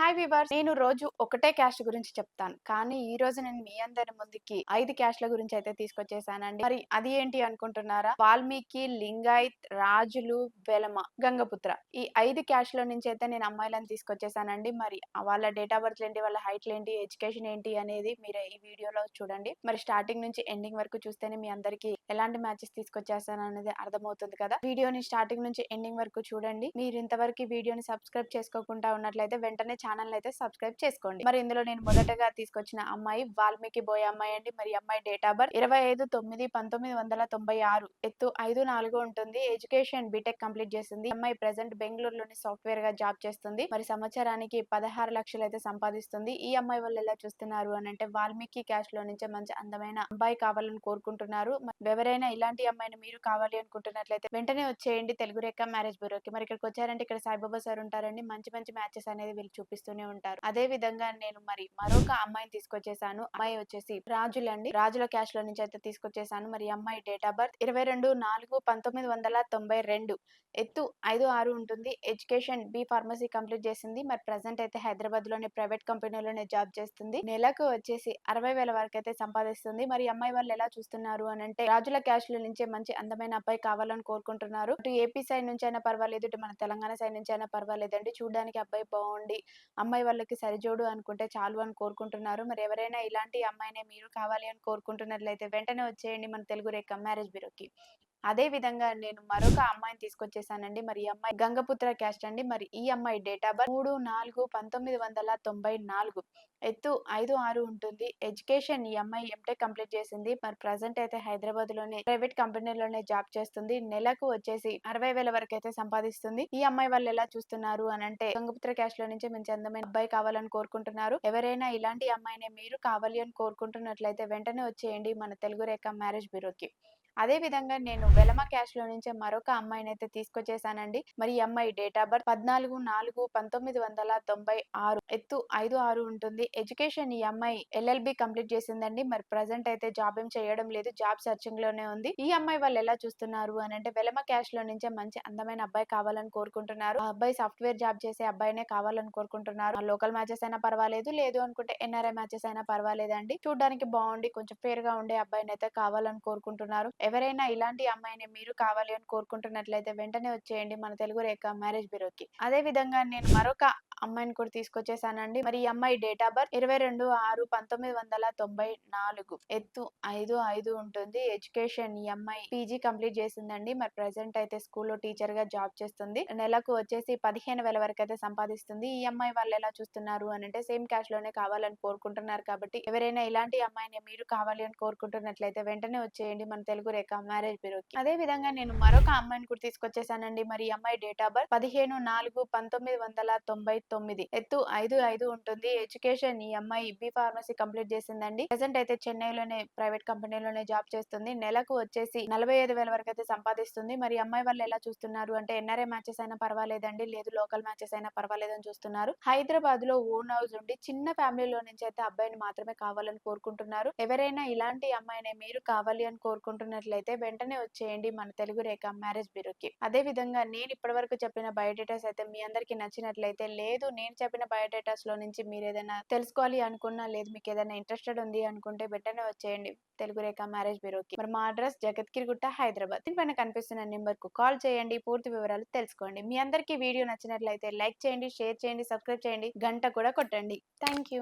Hi weavers, నేను రోజు ఒకటే క్యాస్ట్ గురించి చెప్తాను. కానీ ఈ రోజు నేను మీ అందరి ముందుకి 5 క్యాస్ట్‌ల గురించి అయితే తీసుకొచ్చేసానండి. మరి అది ఏంటి అనుకుంటున్నారా? వాల్మీకి, లింగాయత్, రాజులు, వెలమ, గంగపుత్ర. ఈ 5 క్యాస్ట్‌ల నుంచి అయితే నేను అమ్మాయిలను తీసుకొచ్చేసానండి. మరి వాళ్ళ డేట్ ఆఫ్ బర్త్‌లు ఏంటి, వాళ్ళ హైట్‌లు ఏంటి, ఎడ్యుకేషన్ ఏంటి అనేది మీరు ఈ వీడియోలో చూడండి. మరి స్టార్టింగ్ నుంచి ఎండింగ్ వరకు చూస్తేనే మీ అందరికీ ఎలాంటి మ్యాచెస్ తీసుకొచ్చేసాను అనేది అర్థమవుతుంది కదా! వీడియోని స్టార్టింగ్ నుంచి ఎండింగ్ వరకు చూడండి. మీరు ఇంతవరకు ఈ వీడియోని సబ్స్క్రైబ్ చేసుకోకుండా ఉన్నట్లయితే వెంటనే ఛానల్ అయితే సబ్స్క్రైబ్ చేసుకోండి. మరి ఇందులో నేను మొదటగా తీసుకొచ్చిన అమ్మాయి వాల్మీకి బోయే అమ్మాయి అండి. మరి అమ్మాయి డేట్ ఆఫ్ బర్త్ 25/9/1996, ఎత్తు 5'4" ఉంటుంది. ఎడ్యుకేషన్ బీటెక్ కంప్లీట్ చేసింది. అమ్మాయి ప్రెసెంట్ బెంగళూరులోని సాఫ్ట్వేర్ గా జాబ్ చేస్తుంది. మరి సంవత్సరానికి 16 లక్షలు అయితే సంపాదిస్తుంది. ఈ అమ్మాయి వాళ్ళు ఎలా చూస్తున్నారు అని అంటే వాల్మీకి క్యాస్ట్ లో నుంచే మంచి అందమైన అబ్బాయి కావాలని కోరుకుంటున్నారు. ఎవరైనా ఇలాంటి అమ్మాయిని మీరు కావాలి అనుకుంటున్నట్లయితే వెంటనే వచ్చేయండి తెలుగు రేఖ మ్యారేజ్ బ్యూరోకి. మరి ఇక్కడికి వచ్చారంటే ఇక్కడ సాయిబాబా సార్ ఉంటారండి. మంచి మంచి మ్యాచెస్ అనేది వీళ్ళు చూపిస్తూనే ఉంటారు. అదే విధంగా నేను మరి మరొక అమ్మాయిని తీసుకొచ్చేసాను. అమ్మాయి వచ్చేసి రాజులండి. రాజుల క్యాస్ట్ లో నుంచి అయితే తీసుకొచ్చేసాను. మరి ఈ అమ్మాయి డేట్ ఆఫ్ బర్త్ 22/4/1992, ఎత్తు 5'6" ఉంటుంది. ఎడ్యుకేషన్ బి ఫార్మసీ కంప్లీట్ చేసింది. మరి ప్రెసెంట్ అయితే హైదరాబాద్ లోని ప్రైవేట్ కంపెనీలోనే జాబ్ చేస్తుంది. నెలకు వచ్చేసి 60,000 వరకు అయితే సంపాదిస్తుంది. మరి ఈ అమ్మాయి వాళ్ళు ఎలా చూస్తున్నారు అని అంటే రాజుల క్యాస్ట్ లో నుంచే మంచి అందమైన అబ్బాయి కావాలని కోరుకుంటున్నారు. ఇటు ఏపీ సైడ్ నుంచి అయినా పర్వాలేదు, ఇటు మన తెలంగాణ సైడ్ నుంచి అయినా పర్వాలేదండి. చూడడానికి అబ్బాయి బాగుండి అమ్మాయి వాళ్ళకి సరిజోడు అనుకుంటే చాలు అని కోరుకుంటున్నారు. మరి ఎవరైనా ఇలాంటి అమ్మాయినే మీరు కావాలి అని కోరుకుంటున్నట్లయితే వెంటనే వచ్చేయండి మన తెలుగు రేఖ మ్యారేజ్ బ్యూరోకి. అదే విధంగా నేను మరొక అమ్మాయిని తీసుకొచ్చేసానండి. మరి ఈ అమ్మాయి గంగపుత్ర క్యాస్ట్ అండి. మరి ఈ అమ్మాయి డేట్ ఆఫ్ బర్త్ 3/4/1994, ఎత్తు 5'6" ఉంటుంది. ఎడ్యుకేషన్ ఈ అమ్మాయి ఎంటెక్ కంప్లీట్ చేసింది. మరి ప్రెసెంట్ అయితే హైదరాబాద్ లోని ప్రైవేట్ కంపెనీలోనే జాబ్ చేస్తుంది. నెలకు వచ్చేసి 60,000 వరకు అయితే సంపాదిస్తుంది. ఈ అమ్మాయి వాళ్ళు ఎలా చూస్తున్నారు అని అంటే గంగపుత్ర క్యాస్ట్ లో నుంచి మంచి అందమైన అబ్బాయి కావాలని కోరుకుంటున్నారు. ఎవరైనా ఇలాంటి అమ్మాయినే మీరు కావాలి అని కోరుకుంటున్నట్లయితే వెంటనే వచ్చేయండి మన తెలుగు రేఖ మ్యారేజ్ బ్యూరోకి. అదే విధంగా నేను వెలమ క్యాస్ట్ లో నుంచే మరొక అమ్మాయిని అయితే తీసుకొచ్చేసానండి. మరి ఈ అమ్మాయి డేట్ ఆఫ్ బర్త్ 14/4/1996, ఎత్తు 5'6" ఉంటుంది. ఎడ్యుకేషన్ ఈ అమ్మాయి ఎల్ఎల్బి కంప్లీట్ చేసిందండి. మరి ప్రెసెంట్ అయితే జాబ్ ఏం చేయడం లేదు, జాబ్ సర్చింగ్ లోనే ఉంది. ఈ అమ్మాయి వాళ్ళు ఎలా చూస్తున్నారు అని అంటే వెలమ క్యాస్ట్ లో నుంచే మంచి అందమైన అబ్బాయి కావాలని కోరుకుంటున్నారు. ఆ అబ్బాయి సాఫ్ట్వేర్ జాబ్ చేసే అబ్బాయినే కావాలని కోరుకుంటున్నారు. లోకల్ మ్యాచెస్ అయినా పర్వాలేదు, లేదు అనుకుంటే ఎన్ఆర్ఐ మ్యాచెస్ అయినా పర్వాలేదండి. చూడడానికి బాగుండి కొంచెం ఫేర్ గా ఉండే అబ్బాయిని అయితే కావాలని కోరుకుంటున్నారు. ఎవరైనా ఇలాంటి అమ్మాయిని మీరు కావాలి అని కోరుకుంటున్నట్లయితే వెంటనే వచ్చేయండి మన తెలుగు రేఖ మ్యారేజ్ బ్యూరోకి. అదే విధంగా నేను మరొక అమ్మాయిని కూడా తీసుకొచ్చేసానండి. మరి ఈ అమ్మాయి డేట్ ఆఫ్ బర్త్ 22/6/1994, ఎత్తు 5'5" ఉంటుంది. ఎడ్యుకేషన్ ఈ అమ్మాయి పీజీ కంప్లీట్ చేసిందండి. మరి ప్రెసెంట్ అయితే స్కూల్లో టీచర్ గా జాబ్ చేస్తుంది. నెలకు వచ్చేసి 15,000 వరకు అయితే సంపాదిస్తుంది. ఈ అమ్మాయి వాళ్ళు ఎలా చూస్తున్నారు అని అంటే సేమ్ క్యాస్ట్ లోనే కావాలని కోరుకుంటున్నారు. కాబట్టి ఎవరైనా ఇలాంటి అమ్మాయిని మీరు కావాలి అని కోరుకుంటున్నట్లయితే వెంటనే వచ్చేయండి మన తెలుగు రేఖ మ్యారేజ్ బ్యూరోకి. అదే విధంగా నేను మరొక అమ్మాయిని కూడా తీసుకొచ్చేసానండి. మరి ఈ అమ్మాయి డేట్ ఆఫ్ బర్త్ 15/4/1999, ఎత్తు 5'5" ఉంటుంది. ఎడ్యుకేషన్ ఈ అమ్మాయి బి ఫార్మసీ కంప్లీట్ చేసిందండి. ప్రెసెంట్ అయితే చెన్నైలోనే ప్రైవేట్ కంపెనీలోనే జాబ్ చేస్తుంది. నెలకు వచ్చేసి 45,000 వరకు అయితే సంపాదిస్తుంది. మరి ఈ అమ్మాయి వాళ్ళు ఎలా చూస్తున్నారు అంటే ఎన్ఆర్ఐ మ్యాచెస్ అయినా పర్వాలేదండి, లేదు లోకల్ మ్యాచెస్ అయినా పర్వాలేదని చూస్తున్నారు. హైదరాబాద్ లో ఓన్ హౌస్ ఉండి చిన్న ఫ్యామిలీలో నుంచి అయితే అబ్బాయిని మాత్రమే కావాలని కోరుకుంటున్నారు. ఎవరైనా ఇలాంటి అమ్మాయిని మీరు కావాలి అని కోరుకుంటున్నట్లయితే వెంటనే వచ్చేయండి మన తెలుగు రేఖ మ్యారేజ్ బ్యూరోకి. అదే విధంగా నేను ఇప్పటి వరకు చెప్పిన బయోడేటాస్ అయితే మీ అందరికి నచ్చినట్లయితే, లేదు నేను చెప్పిన బయోడేటాస్ లో నుంచి మీరు ఏదైనా తెలుసుకోవాలి అనుకున్నా, లేదు మీకు ఏదైనా ఇంట్రెస్టెడ్ ఉంది అనుకుంటే వెంటనే వచ్చేయండి తెలుగు రేఖ మ్యారేజ్ బ్యూరోకి. మరి మా అడ్రస్ జగత్గిరిగుట్ట, హైదరాబాద్. దీనిపైన కనిపిస్తున్న నెంబర్ కు కాల్ చేయండి, పూర్తి వివరాలు తెలుసుకోండి. మీ అందరికీ వీడియో నచ్చినట్లయితే లైక్ చేయండి, షేర్ చేయండి, సబ్స్క్రైబ్ చేయండి, గంట కూడా కొట్టండి. Thank you.